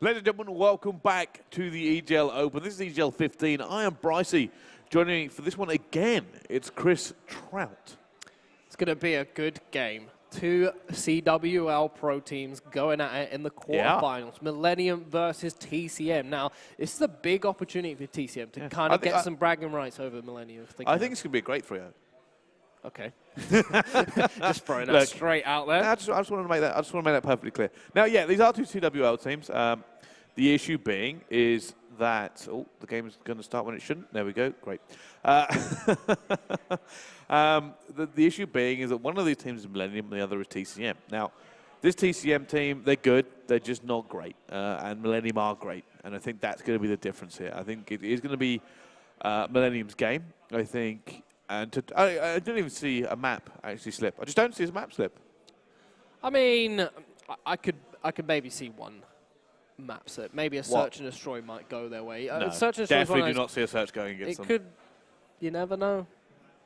Ladies and gentlemen, welcome back to the EGL Open. This is EGL 15. I am Brycey. Joining me for this one again, it's Chris Trout. It's going to be a good game. Two CWL pro teams going at it in the quarterfinals. Millenium versus TCM. Now, this is a big opportunity for TCM to kind of get some bragging rights over Millenium. I think it's going to be a great 3-0. Okay. Just throwing that straight out there. I just want to make that. I just want to make that perfectly clear. Now, yeah, these are two CWL teams. The issue being is that the game is going to start when it shouldn't. There we go. Great. The issue being is that one of these teams is Millenium and the other is TCM. Now, this TCM team, they're good. They're just not great. And Millenium are great. And I think that's going to be the difference here. I think it is going to be Millenium's game. I think. And I didn't even see a map actually slip. I just don't see a map slip. I mean, I could maybe see one map slip. Maybe a search and destroy might go their way. No, search and definitely do not see a search going against them. It could. You never know.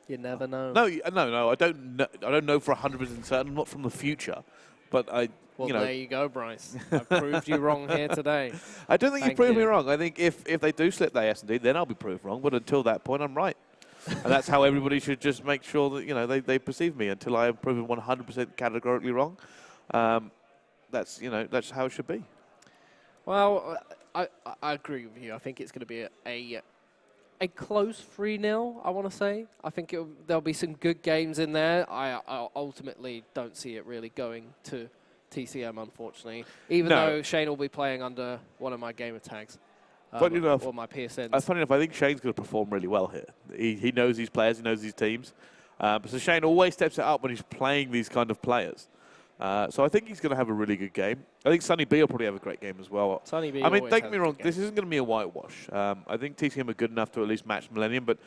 You never know. No. I don't know for 100% certain. Not from the future, but I. Well, there you go, Bryce. I've proved you wrong here today. I don't think you proved me wrong. I think if they do slip the AS&D, then I'll be proved wrong. But until that point, I'm right. And that's how everybody should just make sure that they perceive me until I am proven 100% categorically wrong. That's how it should be. Well, I agree with you. I think it's going to be a close 3-0. I want to say. I think there'll be some good games in there. I ultimately don't see it really going to TCM, unfortunately. Even though Shane will be playing under one of my gamer tags. Funny enough, or my PSNs. Funny enough, I think Shane's going to perform really well here. He knows these players, he knows these teams. So Shane always steps it up when he's playing these kind of players. So I think he's going to have a really good game. I think Sunny B will probably have a great game as well. Sunny B. I mean, don't get me wrong, this isn't going to be a whitewash. I think TCM are good enough to at least match Millenium, but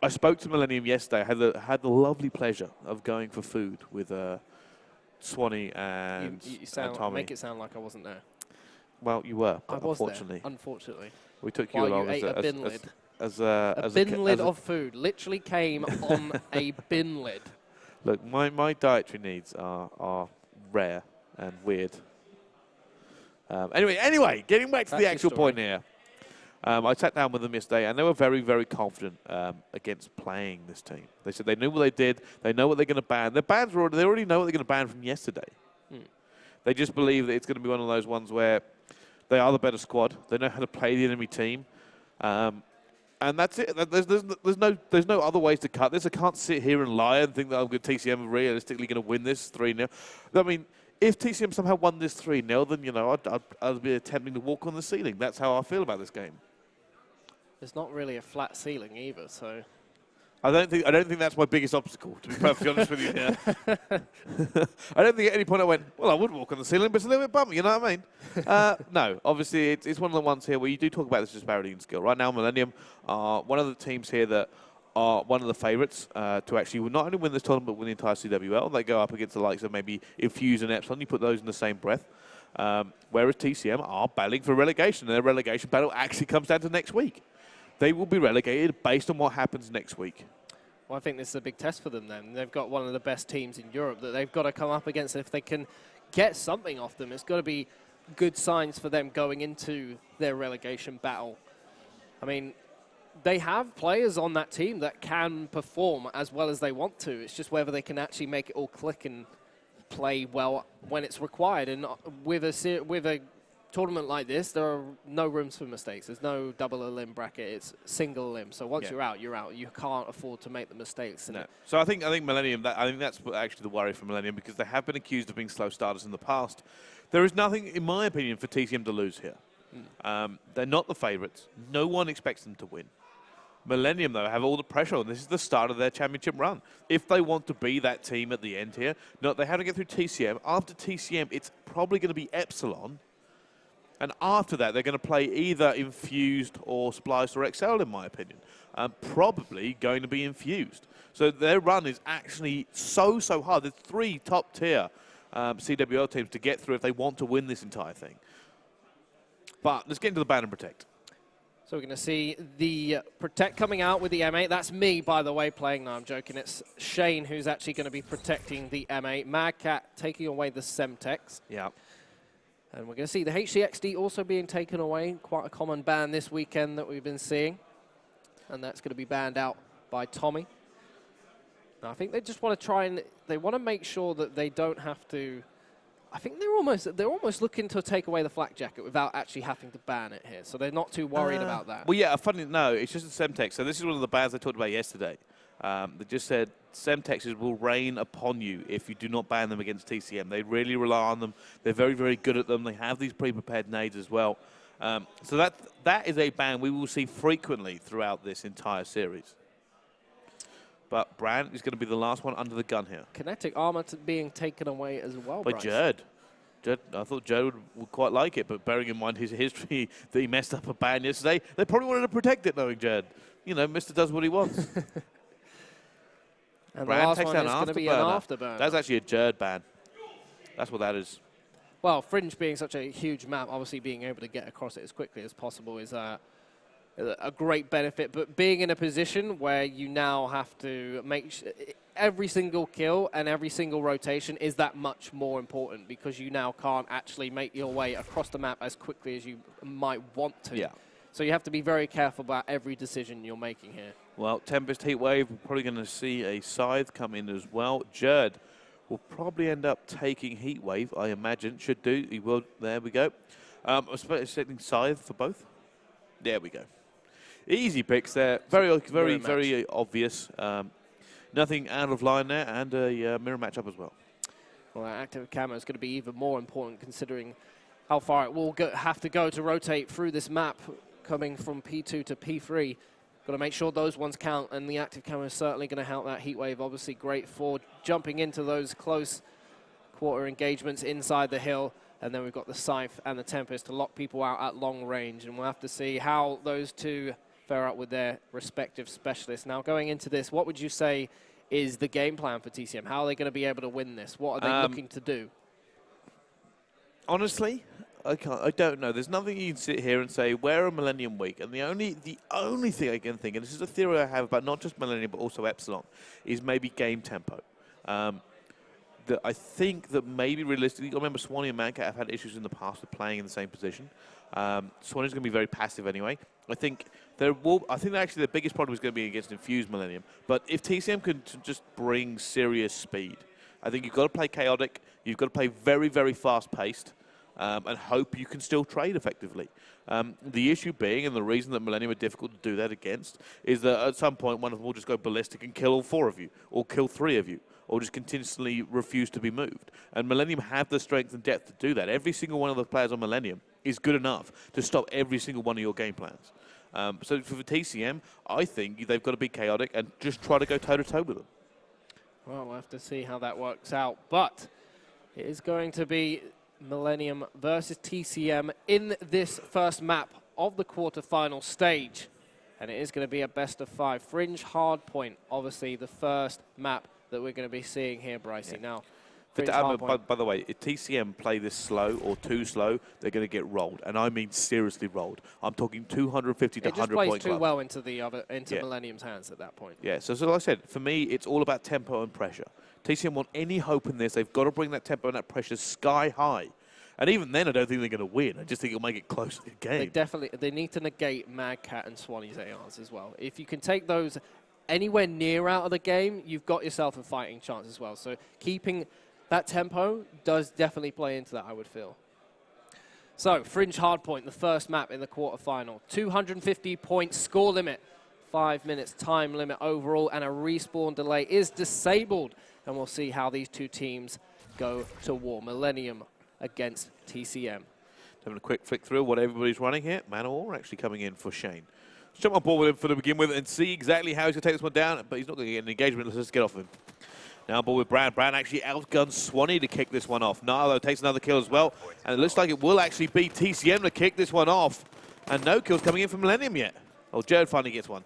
I spoke to Millenium yesterday. I had the lovely pleasure of going for food with Swanee and Tommy. Make it sound like I wasn't there. Well, you were, but I was unfortunately. There, unfortunately. We took you along as a bin lid. A bin lid of food. Literally came on a bin lid. Look, my dietary needs are rare and weird. Anyway, getting back to the actual point here. I sat down with them yesterday, and they were very, very confident against playing this team. They said they knew what they did. They know what they're going to ban. Their bans they already know what they're going to ban from yesterday. They just believe that it's going to be one of those ones where they are the better squad. They know how to play the enemy team. And that's it. There's no other ways to cut this. I can't sit here and lie and think that TCM are realistically going to win this 3-0. I mean, if TCM somehow won this 3-0, then, I'd be attempting to walk on the ceiling. That's how I feel about this game. There's not really a flat ceiling either, so... I don't think that's my biggest obstacle, to be perfectly honest with you here. I don't think at any point I went, well, I would walk on the ceiling, but it's a little bit bummy, you know what I mean? No, obviously it's one of the ones here where you do talk about this disparity in skill. Right now, Millenium are one of the teams here that are one of the favourites to actually not only win this tournament, but win the entire CWL. They go up against the likes of maybe Infuse and Epsilon. You put those in the same breath. Whereas TCM are battling for relegation, and their relegation battle actually comes down to next week. They will be relegated based on what happens next week. Well, I think this is a big test for them then. They've got one of the best teams in Europe that they've got to come up against. If they can get something off them, it's got to be good signs for them going into their relegation battle. I mean, they have players on that team that can perform as well as they want to. It's just whether they can actually make it all click and play well when it's required. And with a tournament like this, there are no rooms for mistakes. There's no double limb bracket. It's single limb. So once you're out, you're out. You can't afford to make the mistakes. No. So I think Millenium. I think that's actually the worry for Millenium, because they have been accused of being slow starters in the past. There is nothing, in my opinion, for TCM to lose here. They're not the favourites. No one expects them to win. Millenium, though, have all the pressure on. This is the start of their championship run. If they want to be that team at the end here, they have to get through TCM. After TCM, it's probably going to be Epsilon. And after that, they're going to play either Infused or Spliced or Excel, in my opinion. Probably going to be Infused. So their run is actually so hard. There's 3 top-tier CWL teams to get through if they want to win this entire thing. But let's get into the ban and protect. So we're going to see the Protect coming out with the M8. That's me, by the way, playing. No, I'm joking. It's Shane who's actually going to be protecting the M8. Mad Cat taking away the Semtex. Yeah. And we're going to see the HCXD also being taken away. Quite a common ban this weekend that we've been seeing. And that's going to be banned out by Tommy. Now, I think they just want to try and they want to make sure that they don't have to. I think they're almost looking to take away the flak jacket without actually having to ban it here. So they're not too worried about that. Well, yeah, funny, no, it's just a Semtex. So this is one of the bans I talked about yesterday. They just said Semtexes will rain upon you if you do not ban them against TCM. They really rely on them. They're very, very good at them. They have these pre-prepared nades as well. So that is a ban we will see frequently throughout this entire series. But Bran is going to be the last one under the gun here. Kinetic armor being taken away as well, by Jerd. I thought Jerd would quite like it, but bearing in mind his history that he messed up a ban yesterday, they probably wanted to protect it, knowing Jerd. You know, Mr. does what he wants. And Bran the last takes one down is going to be an afterburner. That's actually a Jerd ban. That's what that is. Well, Fringe being such a huge map, obviously being able to get across it as quickly as possible is a great benefit. But being in a position where you now have to make every single kill and every single rotation is that much more important because you now can't actually make your way across the map as quickly as you might want to. Yeah. So you have to be very careful about every decision you're making here. Well, Tempest Heatwave, we're probably going to see a Scythe come in as well. Jerd will probably end up taking Heatwave, I imagine. Should do. He will. There we go. I'm expecting Scythe for both. There we go. Easy picks there. Very obvious. Nothing out of line there, and a mirror matchup as well. Well, that active camo is going to be even more important considering how far it will have to go to rotate through this map, coming from P2 to P3. Got to make sure those ones count, and the active camo is certainly going to help that Heatwave. Obviously great for jumping into those close quarter engagements inside the hill. And then we've got the Scythe and the Tempest to lock people out at long range. And we'll have to see how those two fare out with their respective specialists. Now, going into this, what would you say is the game plan for TCM? How are they going to be able to win this? What are they looking to do? Honestly, I don't know. There's nothing you can sit here and say, where are Millenium weak? And the only thing I can think, and this is a theory I have about not just Millenium but also Epsilon, is maybe game tempo. That I think that maybe realistically, I remember Swanee and ManCave have had issues in the past with playing in the same position. Swanee's going to be very passive anyway. I think actually the biggest problem is going to be against Infused Millenium. But if TCM can just bring serious speed, I think you've got to play chaotic. You've got to play very, very fast-paced, and hope you can still trade effectively. The issue being, and the reason that Millenium are difficult to do that against, is that at some point one of them will just go ballistic and kill all 4 of you, or kill 3 of you, or just continuously refuse to be moved. And Millenium have the strength and depth to do that. Every single one of the players on Millenium is good enough to stop every single one of your game plans. So for TCM, I think they've got to be chaotic and just try to go toe-to-toe with them. Well, we'll have to see how that works out. But it is going to be Millenium versus TCM in this first map of the quarterfinal stage. And it is going to be a best-of-5. Fringe Hardpoint, obviously the first map that we're going to be seeing here, Brycey. Yeah. Now, by the way, if TCM play this slow or too slow, they're going to get rolled, and I mean seriously rolled. I'm talking 250 to 100 point club. It just plays too well into Millenium's hands at that point. Yeah. So like I said, for me, it's all about tempo and pressure. TCM want any hope in this. They've got to bring that tempo and that pressure sky high. And even then, I don't think they're going to win. I just think it'll make it close to the game. They need to negate Mad Cat and Swanee's ARs as well. If you can take those anywhere near out of the game, you've got yourself a fighting chance as well. So keeping that tempo does definitely play into that, I would feel. So Fringe Hardpoint, the first map in the quarterfinal. 250 points score limit, 5 minutes time limit overall, and a respawn delay is disabled. And we'll see how these two teams go to war. Millenium against TCM. Having a quick flick through what everybody's running here. Manor actually coming in for Shane. Let's jump on board with him for to begin with and see exactly how he's going to take this one down, but he's not going to get an engagement. Let's just get off of him. Now on board with Brad. Brad actually outguns Swanee to kick this one off. Nilo takes another kill as well, and it looks like it will actually be TCM to kick this one off. And no kills coming in from Millenium yet. Oh, Jared finally gets one.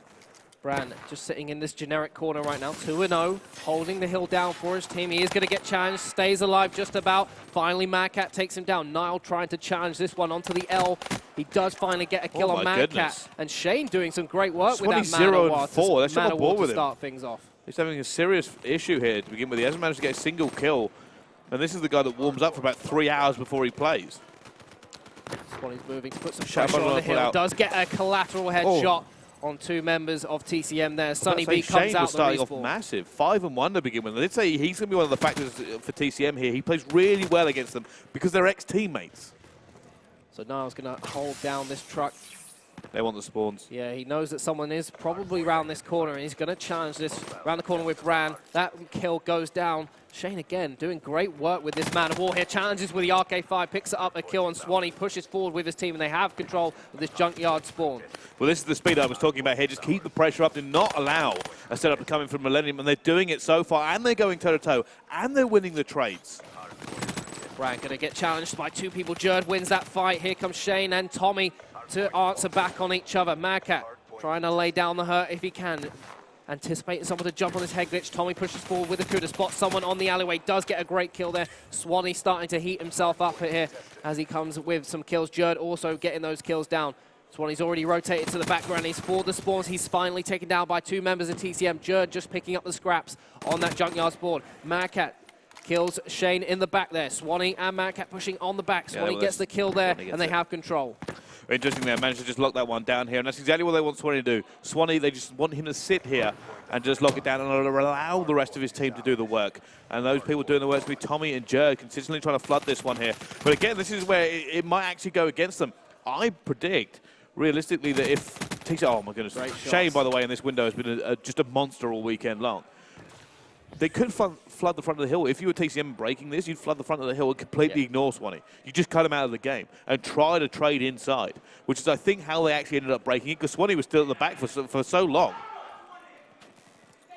Bran just sitting in this generic corner right now, 2-0, holding the hill down for his team. He is going to get challenged, stays alive just about. Finally, Mad Cat takes him down. Nile trying to challenge this one onto the L. He does finally get a kill on Mad Cat. And Shane doing some great work with that Mana War to start things off. He's having a serious issue here to begin with. He hasn't managed to get a single kill. And this is the guy that warms up for about 3 hours before he plays. Swanee's moving to put some Shadow pressure on the pull hill. out. Does get a collateral headshot on 2 members of TCM there. Sunny B comes Shane out was the starting off respawn. massive, 5-1 to begin with. Let's say he's going to be one of the factors for TCM here. He plays really well against them because they're ex-teammates. So Niall's going to hold down this truck. They want the spawns. Yeah, he knows that someone is probably round this corner, and he's going to challenge this round the corner with Bran. That kill goes down. Shane again doing great work with this man of war here. Challenges with the RK5, picks it up a kill on Swanee, pushes forward with his team, and they have control of this junkyard spawn. Well, this is the speed I was talking about here. Just keep the pressure up, do not allow a setup to come in from Millenium, and they're doing it so far, and they're going toe-to-toe, and they're winning the trades. Bran going to get challenged by 2 people. Jerd wins that fight. Here comes Shane and Tommy to answer back on each other. Madcat trying to lay down the hurt if he can. Anticipating someone to jump on his head glitch. Tommy pushes forward with a coup to spot someone on the alleyway. Does get a great kill there. Swanee starting to heat himself up here as he comes with some kills. Jerd also getting those kills down. Swanee's already rotated to the background. He's for the spawns. He's finally taken down by 2 members of TCM. Jerd just picking up the scraps on that junkyard spawn. Madcat kills Shane in the back there. Swanee and Madcat pushing on the back. Swanee gets the kill there, and they have control. Interesting there, managed to just lock that one down here, and that's exactly what they want Swanee to do. Swanee, they just want him to sit here and just lock it down and allow the rest of his team to do the work. And those people doing the work to be Tommy and Jerd, consistently trying to flood this one here. But again, this is where it might actually go against them. I predict, realistically, that if TCM, oh my goodness, Shane, by the way, in this window has been just a monster all weekend long. They could flood the front of the hill. If you were TCM breaking this, you'd flood the front of the hill and completely ignore Swanee. You just cut him out of the game and try to trade inside, which is, I think, how they actually ended up breaking it, because Swanee was still at the back for so long.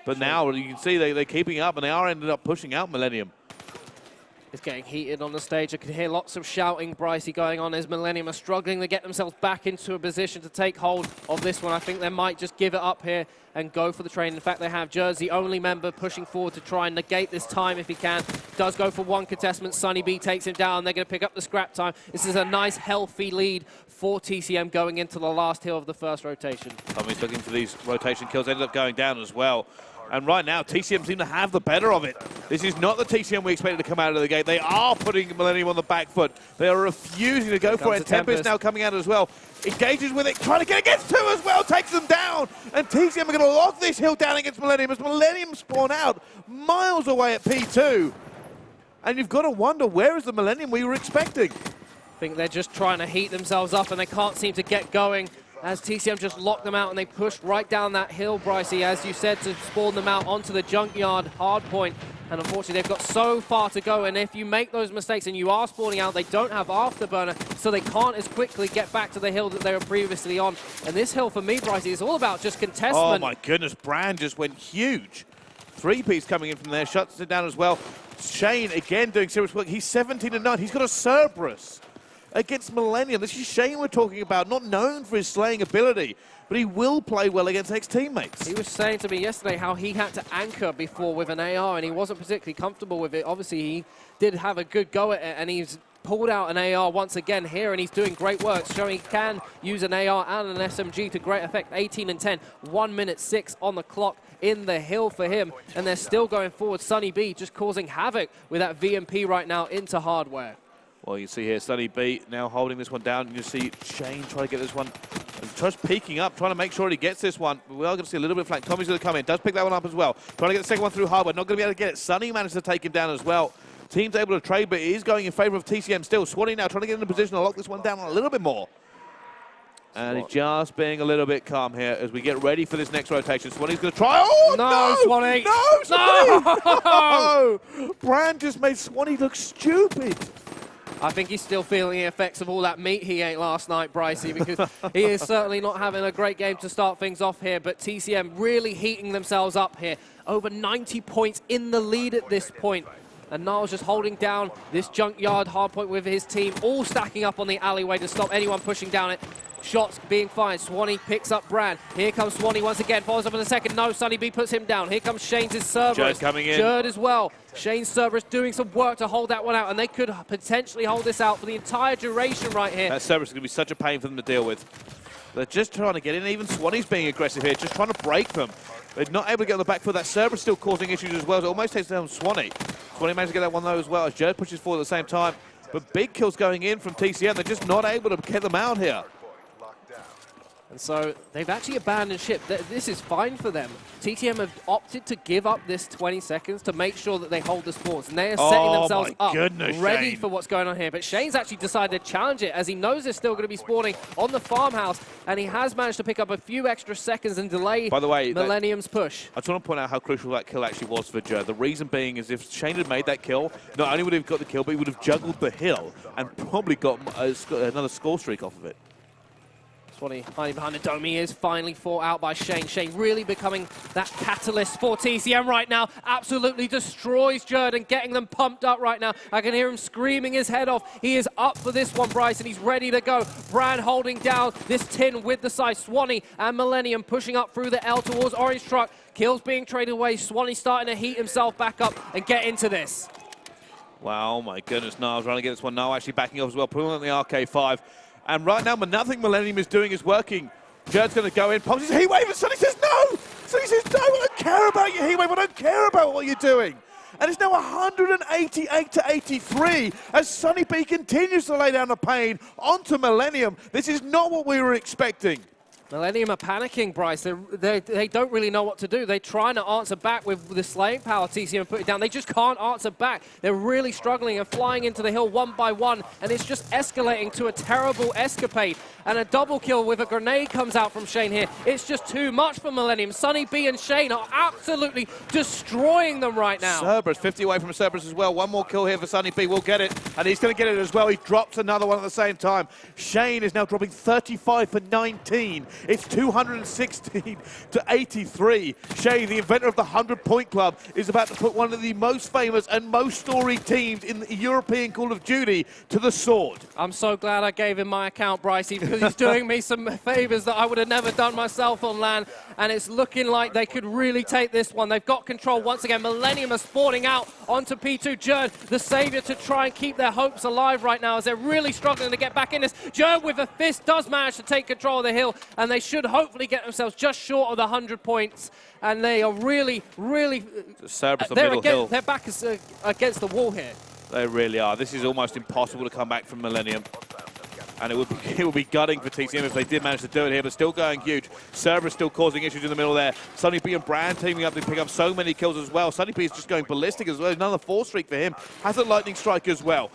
But now you can see they're keeping up, and they are ended up pushing out Millenium. It's getting heated on the stage. I can hear lots of shouting, Brycey, going on as Millenium are struggling to get themselves back into a position to take hold of this one. I think they might just give it up here and go for the train. In fact, they have Jersey, only member, pushing forward to try and negate this time if he can. Does go for 1 contestant. Sunny B takes him down. They're going to pick up the scrap time. This is a nice, healthy lead for TCM going into the last hill of the first rotation. Tommy's looking for these rotation kills. Ended up going down as well. And right now, TCM seem to have the better of it. This is not the TCM we expected to come out of the gate. They are putting Millenium on the back foot. They are refusing to go for it. Tempest now coming out as well. Engages with it, trying to get against 2 as well, takes them down. And TCM are going to lock this hill down against Millenium as Millenium spawn out miles away at P2. And you've got to wonder, where is the Millenium we were expecting? I think they're just trying to heat themselves up and they can't seem to get going, as TCM just locked them out and they pushed right down that hill, Brycey, as you said, to spawn them out onto the junkyard hardpoint. And unfortunately, they've got so far to go. And if you make those mistakes and you are spawning out, they don't have afterburner, so they can't as quickly get back to the hill that they were previously on. And this hill, for me, Brycey, is all about just contestment. Oh, my goodness. Brand just went huge. 3-piece coming in from there, shuts it down as well. Shane, again, doing serious work. He's 17-9. He's got a Cerberus against Millenium. This is Shane we're talking about, not known for his slaying ability, but he will play well against ex-teammates. He was saying to me yesterday how he had to anchor before with an AR, and he wasn't particularly comfortable with it. Obviously, he did have a good go at it, and he's pulled out an AR once again here, and he's doing great work, showing he can use an AR and an SMG to great effect. 18-10, 1 minute 6 on the clock in the hill for him, and they're still going forward. Sunny B just causing havoc with that VMP right now into hardware. Well, you see here, Sunny B now holding this one down, and you see Shane trying to get this one, just peeking up, trying to make sure he gets this one. We are going to see a little bit of flank. Tommy's going to come in, does pick that one up as well. Trying to get the second one through hardware, not going to be able to get it. Sunny managed to take him down as well. Team's able to trade, but it is going in favor of TCM still. Swanee now trying to get in a position to lock this one down a little bit more. And he's just being a little bit calm here as we get ready for this next rotation. Swanee's going to try. Oh, no! Swanee! No, Swanee! No! Brand just made Swanee look stupid. I think he's still feeling the effects of all that meat he ate last night, Brycey, because he is certainly not having a great game to start things off here, but TCM really heating themselves up here. Over 90 points in the lead at this point. And Niall's just holding down this junkyard hardpoint with his team, all stacking up on the alleyway to stop anyone pushing down it. Shots being fired. Swanee picks up Brand. Here comes Swanee once again. Follows up in a second. No, Sunny B puts him down. Here comes Shane's Cerberus. Jerd coming in. Jerd as well. Shane's Cerberus doing some work to hold that one out, and they could potentially hold this out for the entire duration right here. That Cerberus is going to be such a pain for them to deal with. They're just trying to get in. Even Swanee's being aggressive here, just trying to break them. They're not able to get on the back foot. That Cerberus still causing issues as well. So it almost takes down Swanee. Swanee managed to get that one though as well as Jerd pushes forward at the same time. But big kills going in from TCM. They're just not able to get them out here. And so they've actually abandoned ship. This is fine for them. TCM have opted to give up this 20 seconds to make sure that they hold the spawns. And they are setting themselves up, ready Shane. for what's going on here. But Shane's actually decided to challenge it as he knows they're still going to be spawning on the farmhouse. And he has managed to pick up a few extra seconds and delay By the way, Millennium's push. I just want to point out how crucial that kill actually was for Jer. The reason being is if Shane had made that kill, not only would he have got the kill, but he would have juggled the hill and probably got another score streak off of it. Hiding behind the dome, he is finally fought out by Shane. Shane really becoming that catalyst for TCM right now. Absolutely destroys Jerd and getting them pumped up right now. I can hear him screaming his head off. He is up for this one, Bryce, and he's ready to go. Brand holding down this tin with the side. Swanee and Millenium pushing up through the L towards Orange Truck. Kills being traded away. Swanee starting to heat himself back up and get into this. Wow, my goodness, Niall's trying to get this one. Niall actually backing off as well, pulling on the RK5. And right now, nothing Millennium is doing is working. Jerd's going to go in, pops his heat wave, and Sonny says no! Sonny says no, I don't care about your heat wave, I don't care about what you're doing. And it's now 188 to 83 as Sonny B continues to lay down the pain onto Millennium. This is not what we were expecting. Millennium are panicking, Bryce. They don't really know what to do. They're trying to answer back with the slaying power TCM put it down. They just can't answer back. They're really struggling and flying into the hill one by one, and it's just escalating to a terrible escapade. And a double kill with a grenade comes out from Shane here. It's just too much for Millennium. Sonny B and Shane are absolutely destroying them right now. Cerberus, 50 away from Cerberus as well. One more kill here for Sonny B. Will get it, and he's going to get it as well. He drops another one at the same time. Shane is now dropping 35 for 19. It's 216 to 83. Shane, the inventor of the 100-point club, is about to put one of the most famous and most storied teams in the European Call of Duty to the sword. I'm so glad I gave him my account, Brycey, because he's doing me some favors that I would have never done myself on LAN. And it's looking like they could really take this one. They've got control once again. Millennium are spawning out onto P2. Jerd, the savior, to try and keep their hopes alive right now as they're really struggling to get back in this. Jerd with a fist does manage to take control of the hill, and they should hopefully get themselves just short of the 100 points. And they are really, really... Cerberus on middle hill. They're back against the wall here. They really are. This is almost impossible to come back from Millennium. And it would be gutting for TCM if they did manage to do it here, but still going huge. Cerberus still causing issues in the middle there. Sonny B and Brand teaming up to pick up so many kills as well. Sonny B is just going ballistic as well. Another 4 streak for him. Has a lightning strike as well.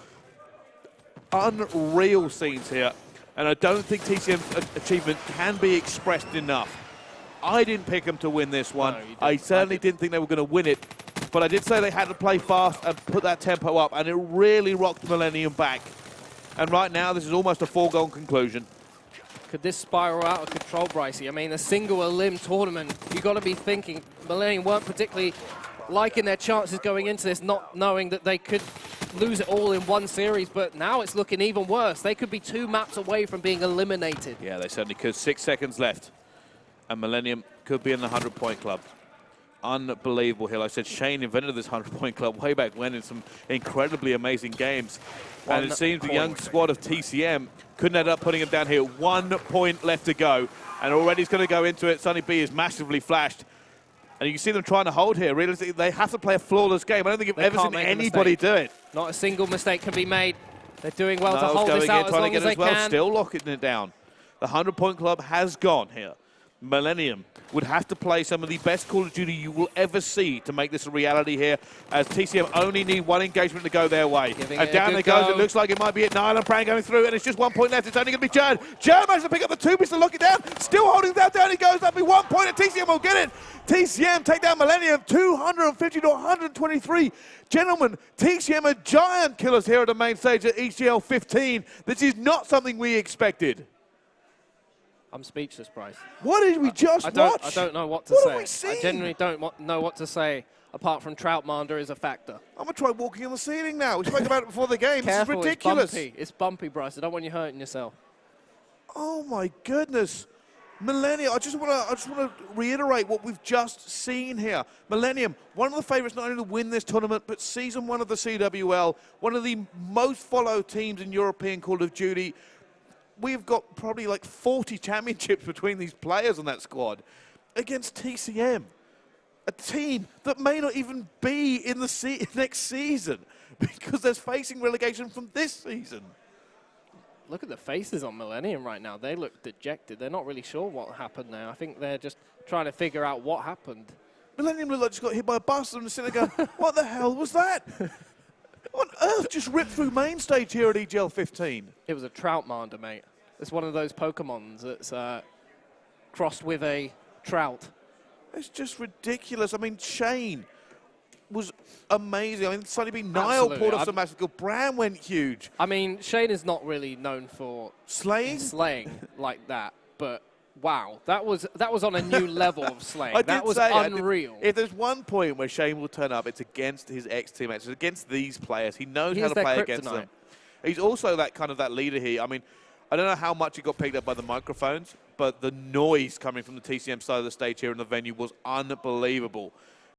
Unreal scenes here. And I don't think TCM's achievement can be expressed enough. I didn't pick them to win this one. No, I certainly didn't think they were going to win it. But I did say they had to play fast and put that tempo up, and it really rocked Millennium back. And right now, this is almost a foregone conclusion. Could this spiral out of control, Brycey? I mean, a single elim tournament, you've got to be thinking Millennium weren't particularly liking their chances going into this, not knowing that they could lose it all in one series, but now it's looking even worse. They could be 2 maps away from being eliminated. Yeah, they certainly could. 6 seconds left, and Millennium could be in the 100-point club. Unbelievable here. Like I said, Shane invented this 100-point club way back when in some incredibly amazing games. And it seems the young squad of TCM couldn't end up putting him down here. 1 point left to go, and already he's going to go into it. Sonny B is massively flashed. And you can see them trying to hold here. Realistically, they have to play a flawless game. I don't think I've ever seen anybody do it. Not a single mistake can be made. They're doing well to hold this out as long as they can. Still locking it down. The 100-point club has gone here. Millennium would have to play some of the best Call of Duty you will ever see to make this a reality here, as TCM only need 1 engagement to go their way. And down it goes. It looks like it might be at Niall and Pran going through, and it's just 1 point left. It's only going to be Jerd. Jerd managed to pick up the 2 pieces to lock it down. Still holding that down. He goes. That'll be 1 point, and TCM will get it. TCM take down Millennium 250 to 123. Gentlemen, TCM are giant killers here at the main stage at EGL 15. This is not something we expected. I'm speechless, Bryce. What did we just watch? I don't know what to say. I genuinely don't know what to say, apart from Troutmander is a factor. I'm going to try walking on the ceiling now. We spoke about it before the game. Careful, this is ridiculous. It's bumpy, Bryce. I don't want you hurting yourself. Oh, my goodness. Millennium, I just want to reiterate what we've just seen here. Millennium, one of the favourites not only to win this tournament, but Season 1 of the CWL, one of the most followed teams in European Call of Duty. We've got probably like 40 championships between these players on that squad against TCM. a team that may not even be in the next season because they're facing relegation from this season. Look at the faces on Millenium right now. They look dejected. They're not really sure what happened there. I think they're just trying to figure out what happened. Millenium looked like just got hit by a bus and sitting there going, what the hell was that? What on earth just ripped through main stage here at EGL 15? It was a Troutmander, mate. It's one of those Pokemons that's crossed with a trout. It's just ridiculous. I mean, Shane was amazing. I mean, suddenly being Niall Absolutely. pulled off some massive goal. Bram went huge. I mean, Shane is not really known for Slaying? slaying like that, but wow, that was on a new level of slaying. I that did was say, unreal. If there's one point where Shane will turn up, it's against his ex-teammates. It's against these players. He knows how to play against them. He's also that leader here. I mean, I don't know how much he got picked up by the microphones, but the noise coming from the TCM side of the stage here in the venue was unbelievable.